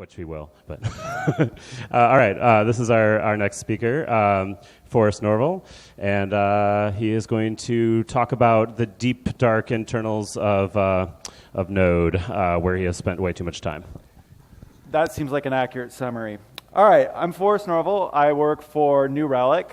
Which we will, but all right. This is our next speaker, Forrest Norvell, and he is going to talk about the deep, dark internals of Node, where he has spent way too much time. That seems like an accurate summary. All right, I'm Forrest Norvell. I work for New Relic.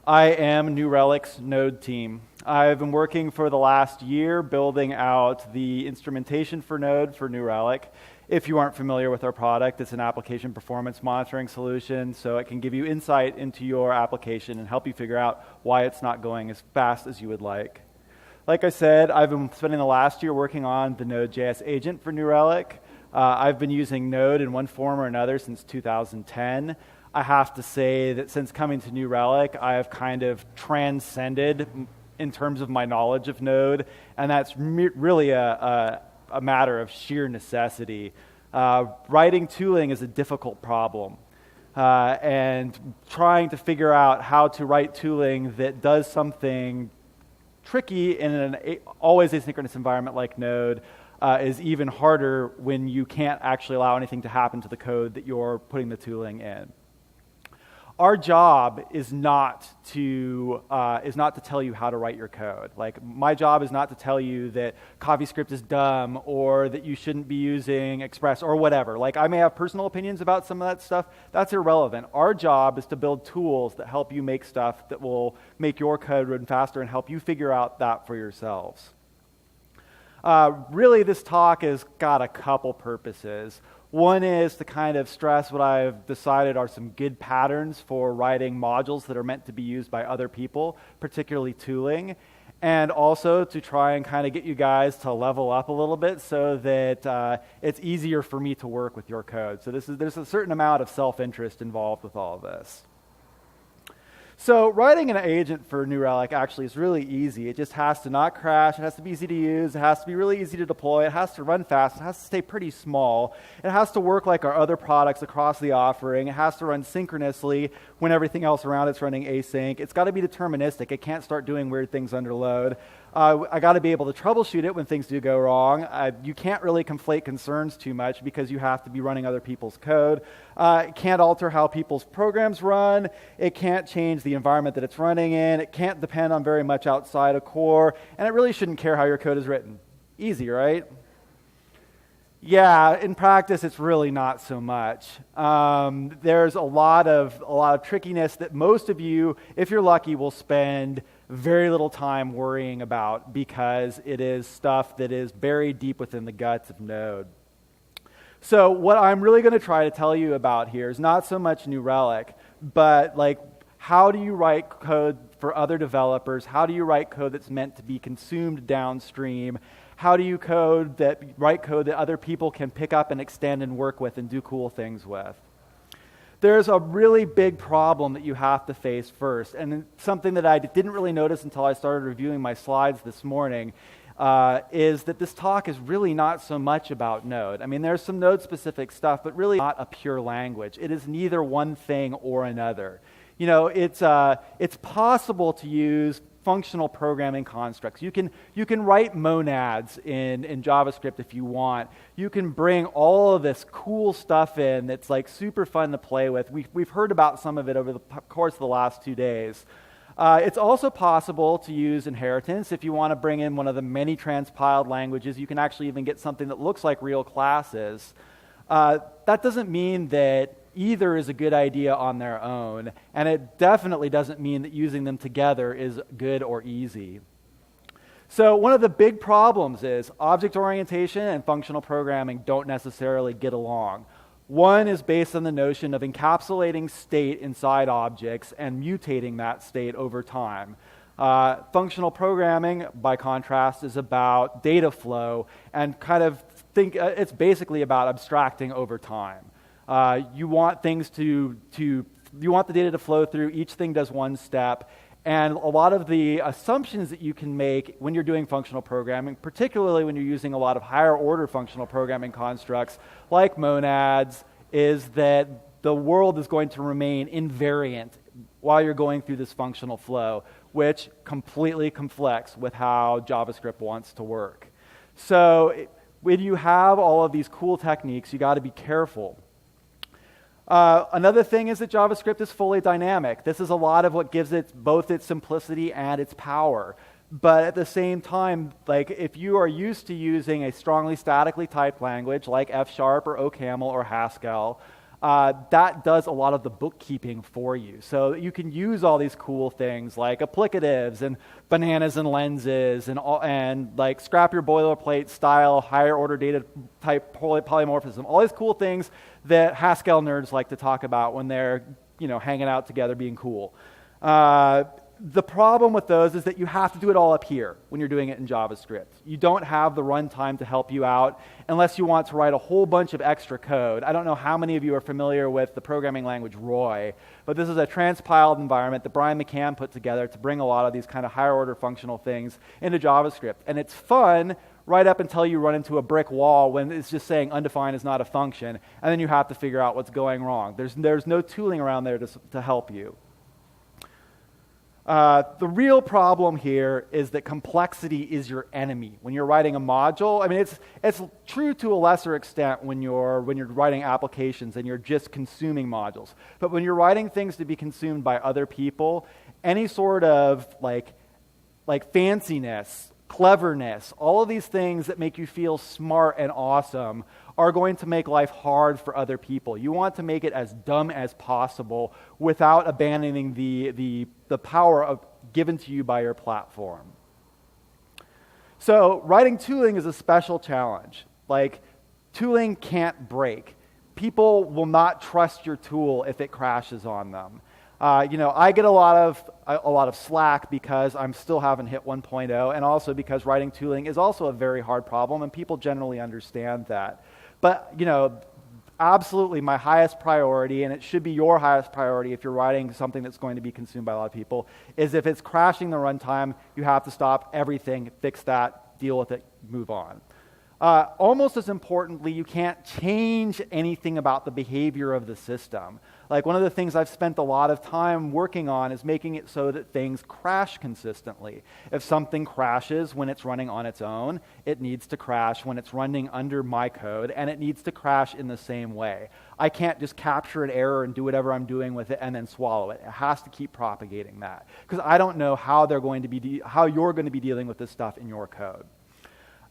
I am New Relic's Node team. I've been working for the last year building out the instrumentation for Node for New Relic. If you aren't familiar with our product, it's an application performance monitoring solution, so it can give you insight into your application and help you figure out why it's not going as fast as you would like. Like I said, I've been spending the last year working on the Node.js agent for New Relic. I've been using Node in one form or another since 2010. I have to say that since coming to New Relic, I have kind of transcended in terms of my knowledge of Node, and that's really a matter of sheer necessity. Writing tooling is a difficult problem, and trying to figure out how to write tooling that does something tricky in an always asynchronous environment like Node is even harder when you can't actually allow anything to happen to the code that you're putting the tooling in. Our job is not to tell you how to write your code. Like, my job is not to tell you that CoffeeScript is dumb or that you shouldn't be using Express or whatever. Like, I may have personal opinions about some of that stuff. That's irrelevant. Our job is to build tools that help you make stuff that will make your code run faster and help you figure out that for yourselves. Really, this talk has got a couple purposes. One is to kind of stress what I've decided are some good patterns for writing modules that are meant to be used by other people, particularly tooling, and also to try and kind of get you guys to level up a little bit so that it's easier for me to work with your code. So there's a certain amount of self-interest involved with all of this. So writing an agent for New Relic actually is really easy. It just has to not crash. It has to be easy to use. It has to be really easy to deploy. It has to run fast. It has to stay pretty small. It has to work like our other products across the offering. It has to run synchronously when everything else around it's running async. It's got to be deterministic. It can't start doing weird things under load. I got to be able to troubleshoot it when things do go wrong. You can't really conflate concerns too much because you have to be running other people's code. It can't alter how people's programs run. It can't change the environment that it's running in. It can't depend on very much outside of core. And it really shouldn't care how your code is written. Easy, right? Yeah, in practice, it's really not so much. There's a lot of trickiness that most of you, if you're lucky, will spend very little time worrying about because it is stuff that is buried deep within the guts of Node. So what I'm really going to try to tell you about here is not so much New Relic, but like, how do you write code for other developers? How do you write code that's meant to be consumed downstream? How do you write code that other people can pick up and extend and work with and do cool things with? There's a really big problem that you have to face first, and something that I didn't really notice until I started reviewing my slides this morning is that this talk is really not so much about Node. I mean, there's some Node-specific stuff, but really not a pure language. It is neither one thing or another. You know, it's possible to use functional programming constructs. You can write monads in JavaScript if you want. You can bring all of this cool stuff in that's like super fun to play with. We've heard about some of it over the course of the last 2 days. It's also possible to use inheritance. If you want to bring in one of the many transpiled languages, you can actually even get something that looks like real classes. That doesn't mean that either is a good idea on their own, and it definitely doesn't mean that using them together is good or easy. So one of the big problems is object orientation and functional programming don't necessarily get along. One is based on the notion of encapsulating state inside objects and mutating that state over time. Functional programming, by contrast, is about data flow and it's basically about abstracting over time. You want things you want the data to flow through. Each thing does one step. And a lot of the assumptions that you can make when you're doing functional programming, particularly when you're using a lot of higher order functional programming constructs like monads, is that the world is going to remain invariant while you're going through this functional flow, which completely conflicts with how JavaScript wants to work. So when you have all of these cool techniques, you got to be careful. Another thing is that JavaScript is fully dynamic. This is a lot of what gives it both its simplicity and its power. But at the same time, like if you are used to using a strongly statically typed language like F# or OCaml or Haskell, that does a lot of the bookkeeping for you. So you can use all these cool things like applicatives and bananas and lenses and like scrap your boilerplate style, higher order data type polymorphism, all these cool things that Haskell nerds like to talk about when they're hanging out together being cool. The problem with those is that you have to do it all up here when you're doing it in JavaScript. You don't have the runtime to help you out unless you want to write a whole bunch of extra code. I don't know how many of you are familiar with the programming language Roy, but this is a transpiled environment that Brian McCann put together to bring a lot of these kind of higher order functional things into JavaScript. And it's fun right up until you run into a brick wall when it's just saying undefined is not a function, and then you have to figure out what's going wrong. There's no tooling around there to help you. The real problem here is that complexity is your enemy. When you're writing a module, I mean, it's true to a lesser extent when you're writing applications and you're just consuming modules. But when you're writing things to be consumed by other people, any sort of like fanciness, cleverness, all of these things that make you feel smart and awesome are going to make life hard for other people. You want to make it as dumb as possible without abandoning the power given to you by your platform. So writing tooling is a special challenge. Like, tooling can't break. People will not trust your tool if it crashes on them. I get a lot of slack because I'm still haven't hit 1.0, and also because writing tooling is also a very hard problem, and people generally understand that. But absolutely my highest priority, and it should be your highest priority if you're writing something that's going to be consumed by a lot of people, is if it's crashing the runtime, you have to stop everything, fix that, deal with it, move on. Almost as importantly, you can't change anything about the behavior of the system. Like, one of the things I've spent a lot of time working on is making it so that things crash consistently. If something crashes when it's running on its own, it needs to crash when it's running under my code, and it needs to crash in the same way. I can't just capture an error and do whatever I'm doing with it and then swallow it. It has to keep propagating that, because I don't know how you're going to be dealing with this stuff in your code.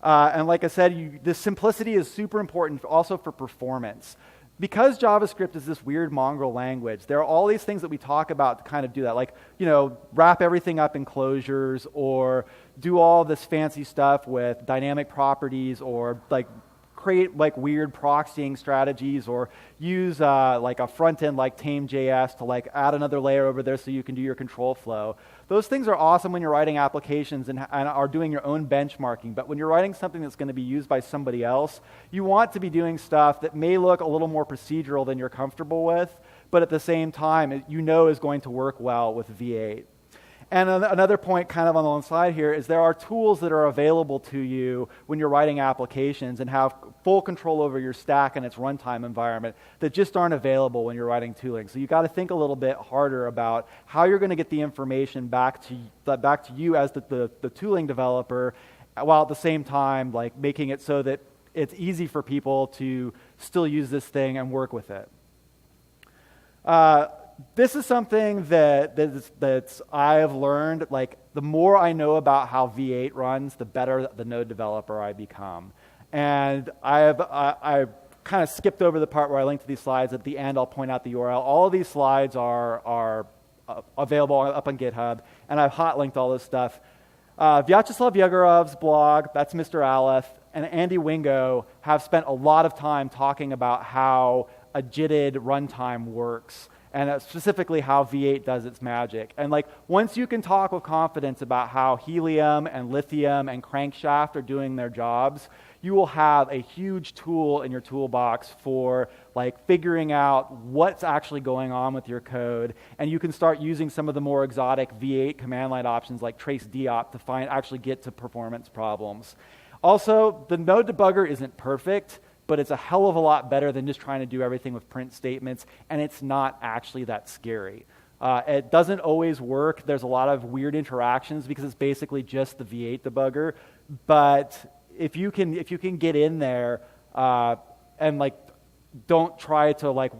And like I said, this simplicity is super important also for performance. Because JavaScript is this weird mongrel language, there are all these things that we talk about to kind of do that, like, wrap everything up in closures, or do all this fancy stuff with dynamic properties, or like create like weird proxying strategies, or use like a front end like tame.js to like add another layer over there so you can do your control flow. Those things are awesome when you're writing applications and are doing your own benchmarking, but when you're writing something that's going to be used by somebody else, you want to be doing stuff that may look a little more procedural than you're comfortable with, but at the same time, is going to work well with V8. And another point kind of on the side here is there are tools that are available to you when you're writing applications and have full control over your stack and its runtime environment that just aren't available when you're writing tooling. So you got to think a little bit harder about how you're going to get the information back to you as the tooling developer, while at the same time like making it so that it's easy for people to still use this thing and work with it. This is something that I have learned, like, the more I know about how V8 runs, the better the node developer I become. And I kind of skipped over the part where I linked to these slides. At the end, I'll point out the URL. All of these slides are available up on GitHub, and I've hot linked all this stuff. Vyacheslav Yegorov's blog, that's Mr. Aleph, and Andy Wingo have spent a lot of time talking about how a JITted runtime works, and specifically how V8 does its magic. And like, once you can talk with confidence about how Helium and Lithium and Crankshaft are doing their jobs, you will have a huge tool in your toolbox for like figuring out what's actually going on with your code, and you can start using some of the more exotic V8 command line options like trace deop to actually get to performance problems. Also, the node debugger isn't perfect, but it's a hell of a lot better than just trying to do everything with print statements, and it's not actually that scary. It doesn't always work. There's a lot of weird interactions because it's basically just the V8 debugger. But if you can get in there and like don't try to like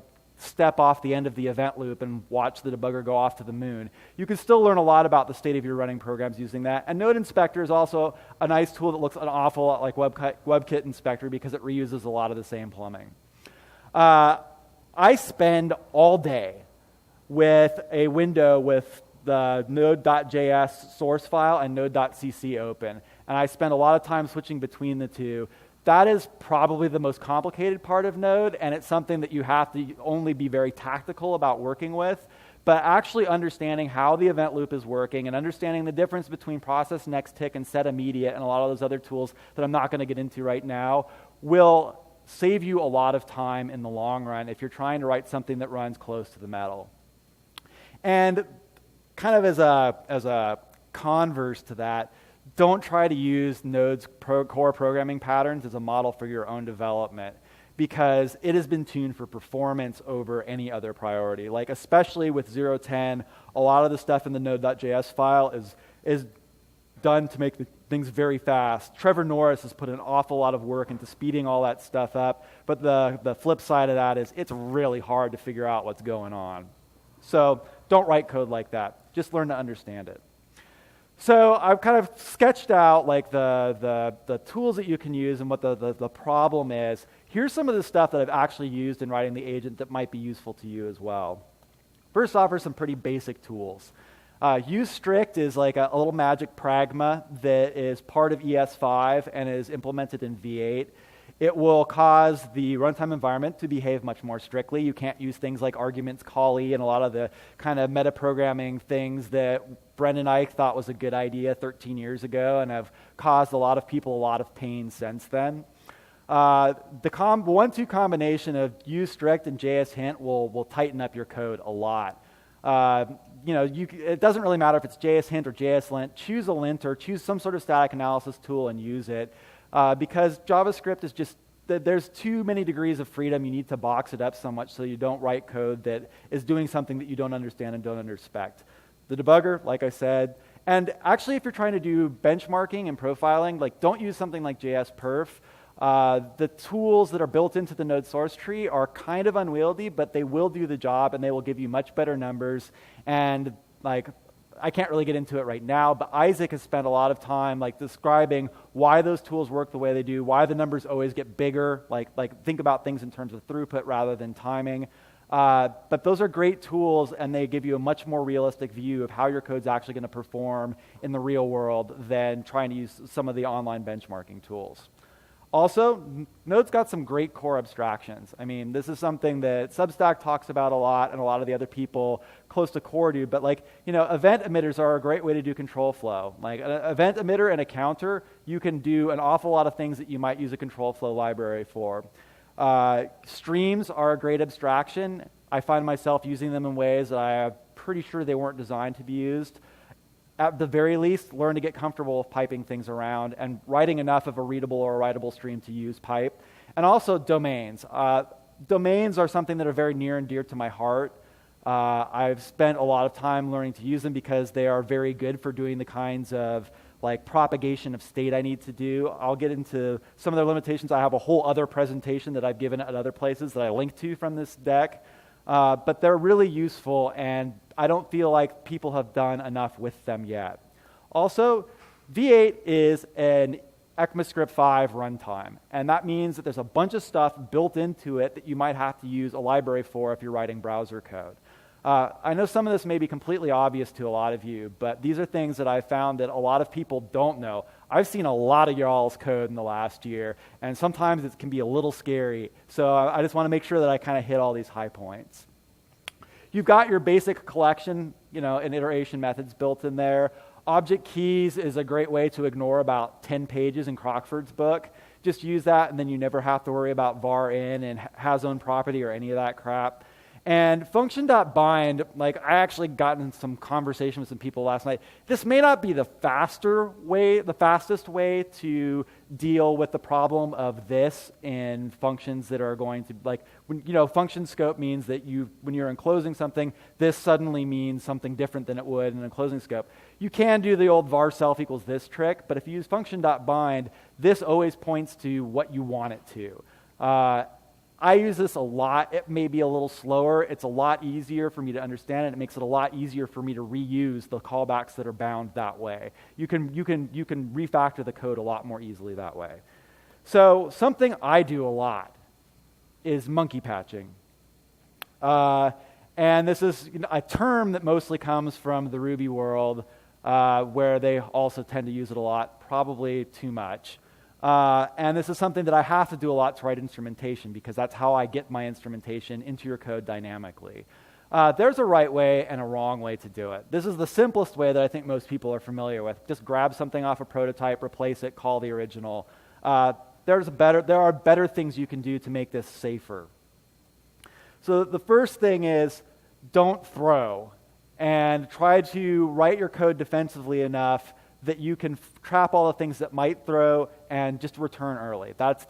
step off the end of the event loop and watch the debugger go off to the moon. You can still learn a lot about the state of your running programs using that. And Node Inspector is also a nice tool that looks an awful lot like WebKit Inspector because it reuses a lot of the same plumbing. I spend all day with a window with the node.js source file and node.cc open. And I spend a lot of time switching between the two. That is probably the most complicated part of Node, and it's something that you have to only be very tactical about working with. But actually understanding how the event loop is working and understanding the difference between process next tick and set immediate and a lot of those other tools that I'm not going to get into right now will save you a lot of time in the long run if you're trying to write something that runs close to the metal. And kind of as a converse to that, don't try to use Node's core programming patterns as a model for your own development, because it has been tuned for performance over any other priority. Like especially with 0.10, a lot of the stuff in the node.js file is done to make things very fast. Trevor Norris has put an awful lot of work into speeding all that stuff up, but the flip side of that is it's really hard to figure out what's going on. So don't write code like that. Just learn to understand it. So I've kind of sketched out like the tools that you can use and what the problem is. Here's some of the stuff that I've actually used in writing the agent that might be useful to you as well. First off are some pretty basic tools. UStrict is like a little magic pragma that is part of ES5 and is implemented in V8. It will cause the runtime environment to behave much more strictly. You can't use things like arguments callee and a lot of the kind of metaprogramming things that Brendan Eich thought was a good idea 13 years ago and have caused a lot of people a lot of pain since then. The 1-2 combination of UStrict and jshint will tighten up your code a lot. It doesn't really matter if it's jshint or jslint. Choose a linter, choose some sort of static analysis tool and use it. Because JavaScript is just, there's too many degrees of freedom. You need to box it up so much so you don't write code that is doing something that you don't understand and don't respect. The debugger, like I said, and actually if you're trying to do benchmarking and profiling, like don't use something like JSPerf. The tools that are built into the node source tree are kind of unwieldy, but they will do the job and they will give you much better numbers. And like, I can't really get into it right now, but Isaac has spent a lot of time like describing why those tools work the way they do, why the numbers always get bigger, like think about things in terms of throughput rather than timing. But those are great tools, and they give you a much more realistic view of how your code's actually going to perform in the real world than trying to use some of the online benchmarking tools. Also, Node's got some great core abstractions. I mean, this is something that Substack talks about a lot and a lot of the other people close to core do, but event emitters are a great way to do control flow. Like an event emitter and a counter, you can do an awful lot of things that you might use a control flow library for. Streams are a great abstraction. I find myself using them in ways that I am pretty sure they weren't designed to be used. At the very least, learn to get comfortable with piping things around and writing enough of a readable or a writable stream to use pipe. And also domains. Domains are something that are very near and dear to my heart. I've spent a lot of time learning to use them because they are very good for doing the kinds of like propagation of state I need to do. I'll get into some of their limitations. I have a whole other presentation that I've given at other places that I link to from this deck. But they're really useful, and I don't feel like people have done enough with them yet. Also, V8 is an ECMAScript 5 runtime, and that means that there's a bunch of stuff built into it that you might have to use a library for if you're writing browser code. I know some of this may be completely obvious to a lot of you, but these are things that I've found that a lot of people don't know. I've seen a lot of y'all's code in the last year, and sometimes it can be a little scary. So I just want to make sure that I kind of hit all these high points. You've got your basic collection, and iteration methods built in there. Object keys is a great way to ignore about 10 pages in Crockford's book. Just use that, and then you never have to worry about var in and has own property or any of that crap. And function.bind, I actually got in some conversation with some people last night. This may not be the fastest way to deal with the problem of this in functions that are going to, function scope means that when you're enclosing something, this suddenly means something different than it would in an enclosing scope. You can do the old var self equals this trick, but if you use function.bind, this always points to what you want it to. I use this a lot. It may be a little slower. It's a lot easier for me to understand it. It makes it a lot easier for me to reuse the callbacks that are bound that way. You can refactor the code a lot more easily that way. So something I do a lot is monkey patching. And this is a term that mostly comes from the Ruby world, where they also tend to use it a lot, probably too much. And this is something that I have to do a lot to write instrumentation, because that's how I get my instrumentation into your code dynamically. There's a right way and a wrong way to do it. This is the simplest way that I think most people are familiar with. Just grab something off a prototype, replace it, call the original. There are better things you can do to make this safer. So the first thing is, don't throw, and try to write your code defensively enough that you can trap all the things that might throw and just return early. That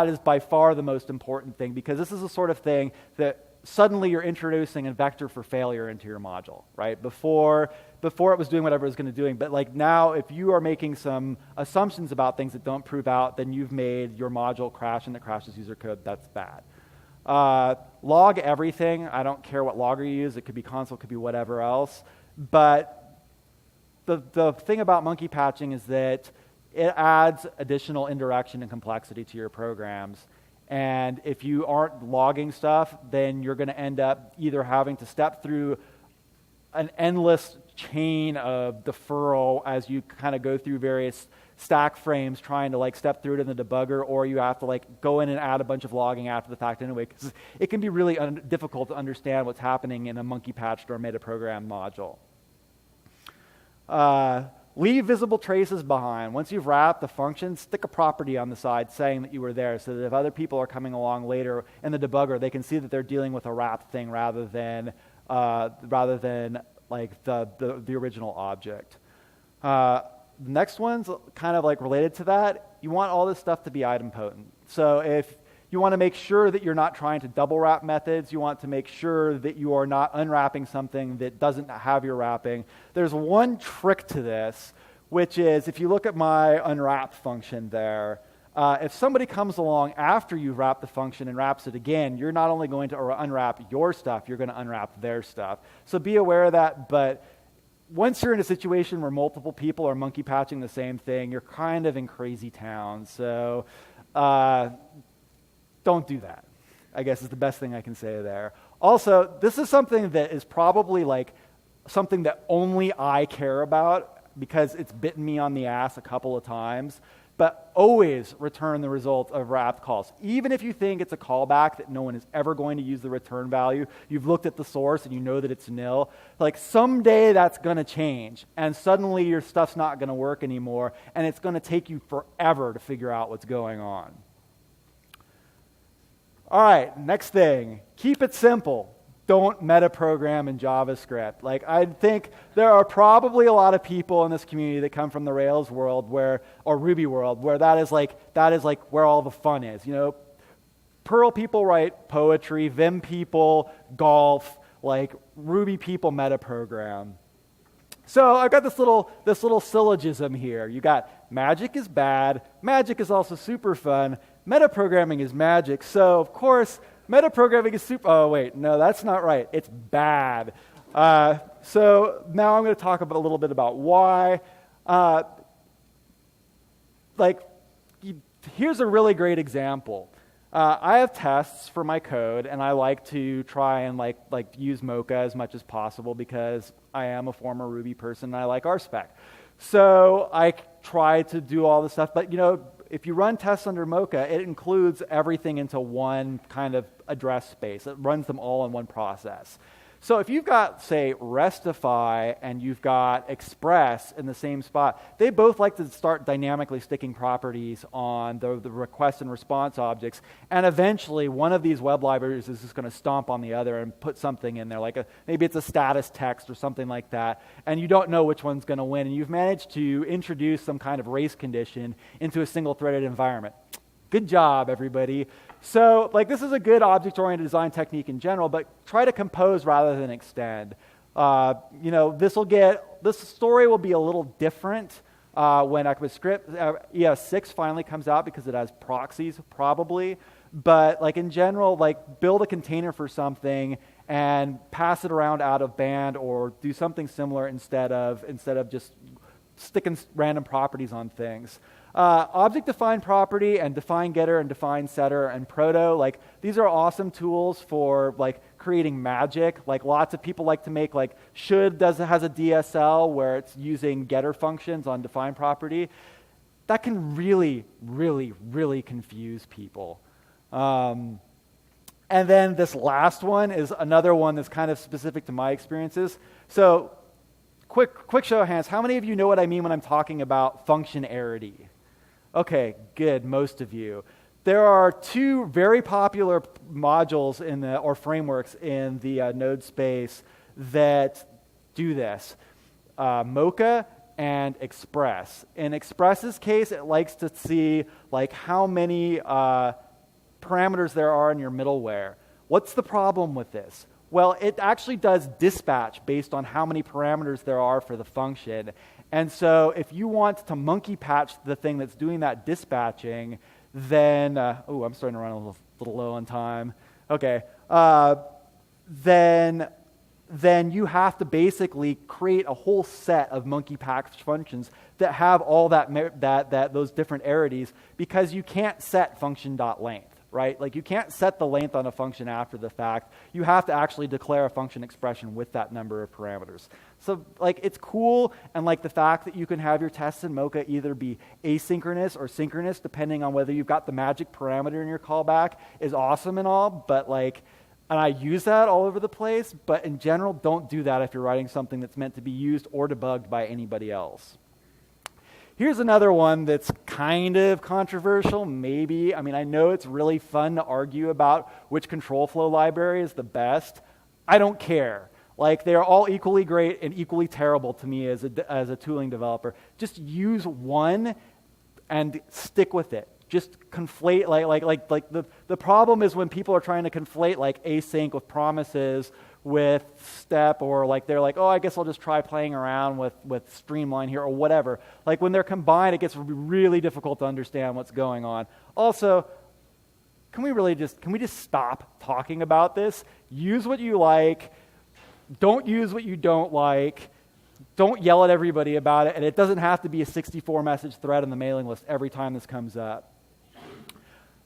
is by far the most important thing, because this is the sort of thing that suddenly you're introducing a vector for failure into your module, right? Before it was doing whatever it was going to do, but like now, if you are making some assumptions about things that don't prove out, then you've made your module crash, and it crashes user code. That's bad. Log everything. I don't care what logger you use. It could be console, it could be whatever else. But the thing about monkey patching is that it adds additional indirection and complexity to your programs. And if you aren't logging stuff, then you're going to end up either having to step through an endless chain of deferral as you kind of go through various stack frames trying to like step through it in the debugger, or you have to like go in and add a bunch of logging after the fact anyway, because it can be really difficult to understand what's happening in a monkey patched or metaprogram module. Leave visible traces behind. Once you've wrapped the function, stick a property on the side saying that you were there, so that if other people are coming along later in the debugger, they can see that they're dealing with a wrapped thing rather than like the original object. The next one's kind of like related to that. You want all this stuff to be idempotent. So if you want to make sure that you're not trying to double wrap methods, you want to make sure that you are not unwrapping something that doesn't have your wrapping. There's one trick to this, which is if you look at my unwrap function there, if somebody comes along after you've wrapped the function and wraps it again, you're not only going to unwrap your stuff, you're going to unwrap their stuff. So be aware of that, but once you're in a situation where multiple people are monkey patching the same thing, you're kind of in crazy town. So don't do that, I guess is the best thing I can say there. Also, this is something that is probably like something that only I care about, because it's bitten me on the ass a couple of times. But always return the result of wrapped calls. Even if you think it's a callback that no one is ever going to use the return value, you've looked at the source and you know that it's nil, like someday that's going to change, and suddenly your stuff's not going to work anymore, and it's going to take you forever to figure out what's going on. All right, next thing, keep it simple. Don't metaprogram in JavaScript. Like, I think there are probably a lot of people in this community that come from the Rails world or Ruby world, where that is like where all the fun is. You know, Perl people write poetry, Vim people golf, like Ruby people metaprogram. So I've got this little syllogism here. You got magic is bad, magic is also super fun, metaprogramming is magic. So of course, metaprogramming is super... Oh, wait, no, that's not right. It's bad. So now I'm going to talk a little bit about why. Here's a really great example. I have tests for my code, and I like to try and use Mocha as much as possible because I am a former Ruby person and I like RSpec. So I try to do all this stuff, but if you run tests under Mocha, it includes everything into one kind of address space. It runs them all in one process. So if you've got, say, Restify and you've got Express in the same spot, they both like to start dynamically sticking properties on the request and response objects, and eventually one of these web libraries is just going to stomp on the other and put something in there, like maybe it's a status text or something like that, and you don't know which one's going to win, and you've managed to introduce some kind of race condition into a single-threaded environment. Good job, everybody. So, this is a good object-oriented design technique in general, but try to compose rather than extend. This story will be a little different when ECMAScript ES6 finally comes out, because it has proxies, probably. But like in general, like build a container for something and pass it around out of band, or do something similar instead of just sticking random properties on things. Object-defined property and define getter and define setter and proto, like these are awesome tools for like creating magic. Like lots of people like to make like has a DSL where it's using getter functions on define property. That can really, really, really confuse people. And then this last one is another one that's kind of specific to my experiences. So quick show of hands, how many of you know what I mean when I'm talking about functionarity? Okay, good, most of you. There are two very popular modules or frameworks in the node space that do this. Mocha and Express. In Express's case, it likes to see like how many parameters there are in your middleware. What's the problem with this? Well, it actually does dispatch based on how many parameters there are for the function. And so if you want to monkey patch the thing that's doing that dispatching, then, I'm starting to run a little low on time. Okay. Then you have to basically create a whole set of monkey patch functions that have all those different arities, because you can't set function.length. Right? Like you can't set the length on a function after the fact. You have to actually declare a function expression with that number of parameters. So like it's cool, and like the fact that you can have your tests in Mocha either be asynchronous or synchronous depending on whether you've got the magic parameter in your callback is awesome and all, but like, and I use that all over the place, but in general, don't do that if you're writing something that's meant to be used or debugged by anybody else. Here's another one that's kind of controversial, maybe. I mean, I know it's really fun to argue about which control flow library is the best. I don't care. Like, they're all equally great and equally terrible to me as a tooling developer. Just use one and stick with it. Just conflate, like the problem is when people are trying to conflate like async with promises with step, or like they're like, oh, I guess I'll just try playing around with streamline here or whatever. Like when they're combined, it gets really difficult to understand what's going on. Also, can we just stop talking about this? Use what you like. Don't use what you don't like. Don't yell at everybody about it. And it doesn't have to be a 64-message thread on the mailing list every time this comes up.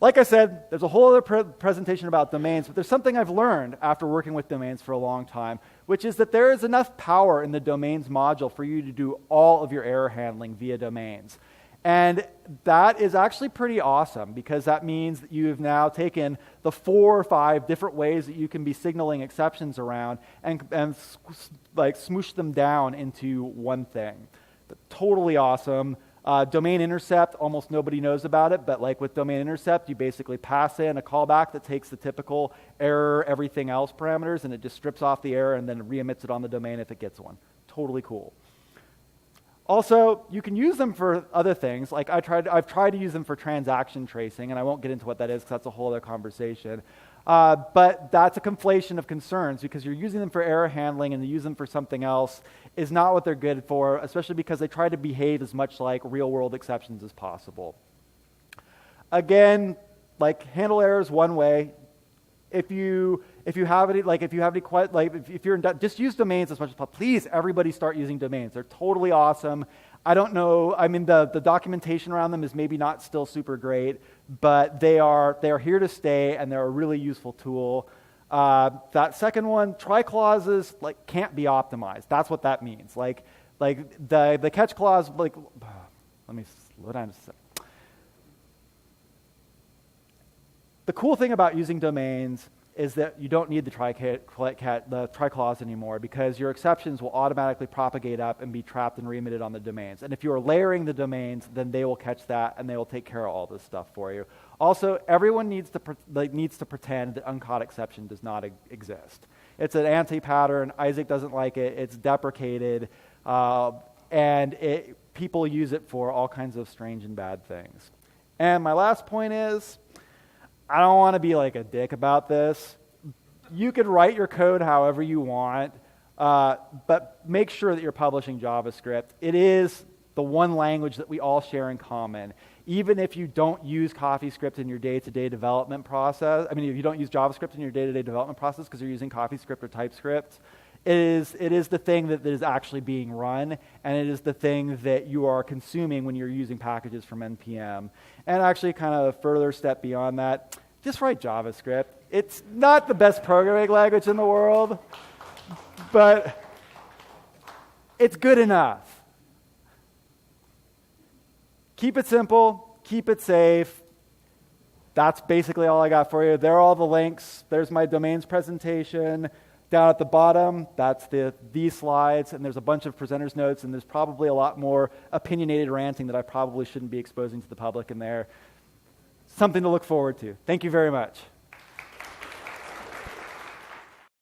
Like I said, there's a whole other presentation about domains, but there's something I've learned after working with domains for a long time, which is that there is enough power in the domains module for you to do all of your error handling via domains. And that is actually pretty awesome, because that means that you've now taken the 4 or 5 different ways that you can be signaling exceptions around and like smoosh them down into one thing. But totally awesome. Domain intercept, almost nobody knows about it, but like with domain intercept, you basically pass in a callback that takes the typical error, everything else parameters, and it just strips off the error and then re-emits it on the domain if it gets one. Totally cool. Also, you can use them for other things. Like I've tried to use them for transaction tracing, and I won't get into what that is because that's a whole other conversation. But that's a conflation of concerns, because you're using them for error handling and to use them for something else is not what they're good for, especially because they try to behave as much like real-world exceptions as possible. Again, like handle errors one way. If you have any just use domains as much as possible. Please, everybody start using domains. They're totally awesome. I don't know. I mean, the documentation around them is maybe not still super great, but they are here to stay, and they're a really useful tool. That second one, try clauses like can't be optimized. That's what that means. Like the catch clause. Like, let me slow down just a second. The cool thing about using domains is that you don't need the try clause anymore, because your exceptions will automatically propagate up and be trapped and re-emitted on the domains. And if you are layering the domains, then they will catch that and they will take care of all this stuff for you. Also, everyone needs to pretend that uncaught exception does not exist. It's an anti-pattern. Isaac doesn't like it. It's deprecated, and people use it for all kinds of strange and bad things. And my last point is, I don't want to be like a dick about this. You could write your code however you want, but make sure that you're publishing JavaScript. It is the one language that we all share in common. even if you don't use CoffeeScript in your day-to-day development process, if you don't use JavaScript in your day-to-day development process because you're using CoffeeScript or TypeScript, it is the thing that is actually being run, and it is the thing that you are consuming when you're using packages from NPM. And actually kind of a further step beyond that, just write JavaScript. It's not the best programming language in the world, but it's good enough. Keep it simple, keep it safe. That's basically all I got for you. There are all the links. There's my domains presentation. Down at the bottom, that's these slides, and there's a bunch of presenters' notes, and there's probably a lot more opinionated ranting that I probably shouldn't be exposing to the public in there. Something to look forward to. Thank you very much.